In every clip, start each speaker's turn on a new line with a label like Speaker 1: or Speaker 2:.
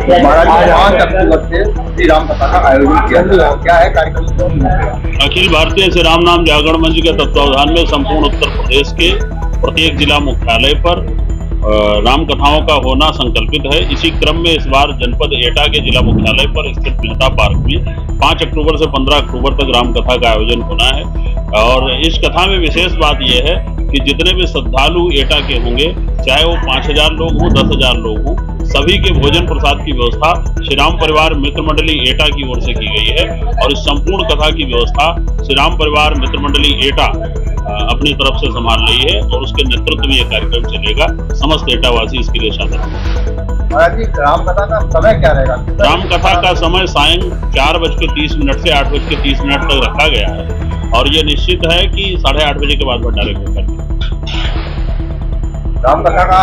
Speaker 1: 5 अक्टूबर से श्री राम कथा का आयोजन किया गया, क्या है कार्यक्रम?
Speaker 2: अखिल भारतीय श्री राम नाम जागरण मंच के तत्वावधान में संपूर्ण उत्तर प्रदेश के प्रत्येक जिला मुख्यालय पर राम कथाओं का होना संकल्पित है। इसी क्रम में इस बार जनपद एटा के जिला मुख्यालय पर स्थित मेहता पार्क में 5 अक्टूबर से 15 अक्टूबर तक राम कथा का आयोजन होना है। और इस कथा में विशेष बात यह है कि जितने भी श्रद्धालु एटा के होंगे, चाहे वो 5000 लोग हों, 10,000 लोग हों, सभी के भोजन प्रसाद की व्यवस्था श्री राम परिवार मित्र मंडली एटा की ओर से की गई है। और इस संपूर्ण कथा की व्यवस्था श्री राम परिवार मित्र मंडली एटा अपनी तरफ से संभाल रही है और उसके नेतृत्व में यह कार्यक्रम चलेगा। समस्त एटावासी इसके लिए शामिल हैं।
Speaker 1: महाराज जी, राम कथा का समय क्या रहेगा?
Speaker 2: राम कथा का समय सायं 4:30 से 8:30 तक रखा गया है और ये निश्चित है कि 8:30 बजे के बाद भंडारे को करेंगे।
Speaker 1: राम कथा का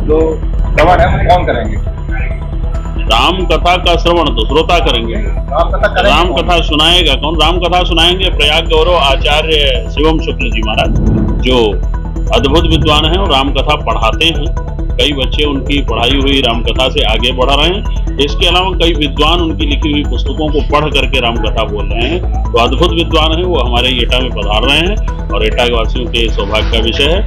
Speaker 1: जो श्रवण है वो कौन करेंगे?
Speaker 2: राम कथा का श्रवण तो श्रोता करेंगे। राम कथा सुनाएगा कौन? राम कथा सुनाएंगे प्रयाग गौरव आचार्य शिवम शुक्ल जी महाराज, जो अद्भुत विद्वान हैं और राम कथा पढ़ाते हैं। कई बच्चे उनकी पढ़ाई हुई राम कथा से आगे बढ़ रहे हैं। इसके अलावा कई विद्वान उनकी लिखी हुई पुस्तकों को पढ़ करके राम कथा बोल रहे हैं। तो अद्भुत विद्वान हैं, वो हमारे एटा में पधार रहे हैं और एटा के वासियों के सौभाग्य का विषय है।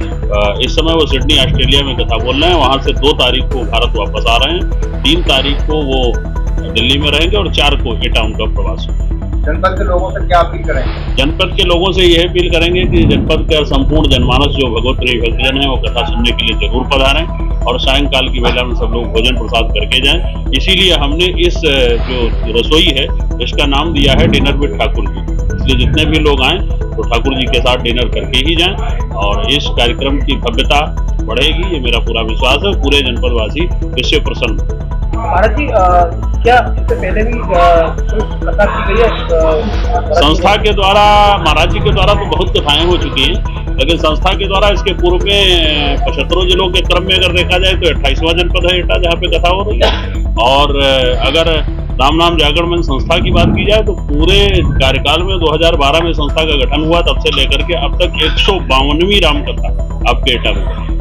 Speaker 2: इस समय वो सिडनी ऑस्ट्रेलिया में कथा बोल रहे हैं। वहां से 2 तारीख को भारत वापस आ रहे हैं, 3 तारीख को वो दिल्ली में रहेंगे और 4 को एटा उनका प्रवास होगा।
Speaker 1: जनपद के लोगों से क्या अपील करेंगे?
Speaker 2: जनपद के लोगों से यह अपील करेंगे कि जनपद का संपूर्ण जनमानस जो भगवत प्रिय भक्तजन है वो कथा सुनने के लिए जरूर पधारें और सायंकाल की वेला में सब लोग भोजन प्रसाद करके जाएं। इसीलिए हमने इस जो रसोई है इसका नाम दिया है डिनर विद ठाकुर जी। इसलिए जितने भी लोग आएं तो ठाकुर जी के साथ डिनर करके ही जाएं और इस कार्यक्रम की भव्यता बढ़ेगी, ये मेरा पूरा विश्वास है। पूरे जनपदवासी इससे प्रसन्न।
Speaker 3: महाराज जी, क्या इससे पहले भी कथा की गई है?
Speaker 2: संस्था के द्वारा, महाराज जी के द्वारा तो बहुत कथाएं हो चुकी हैं, लेकिन संस्था के द्वारा इसके पूर्व में 75 जिलों के क्रम में अगर देखा जाए तो 28वां जनपद है एटा जहाँ पे कथा हो रही है। और अगर राम नाम जागरण मंच संस्था की बात की जाए तो पूरे कार्यकाल में 2012 में संस्था का गठन हुआ, तब से लेकर के अब तक 152वीं राम कथा आपके एटा में।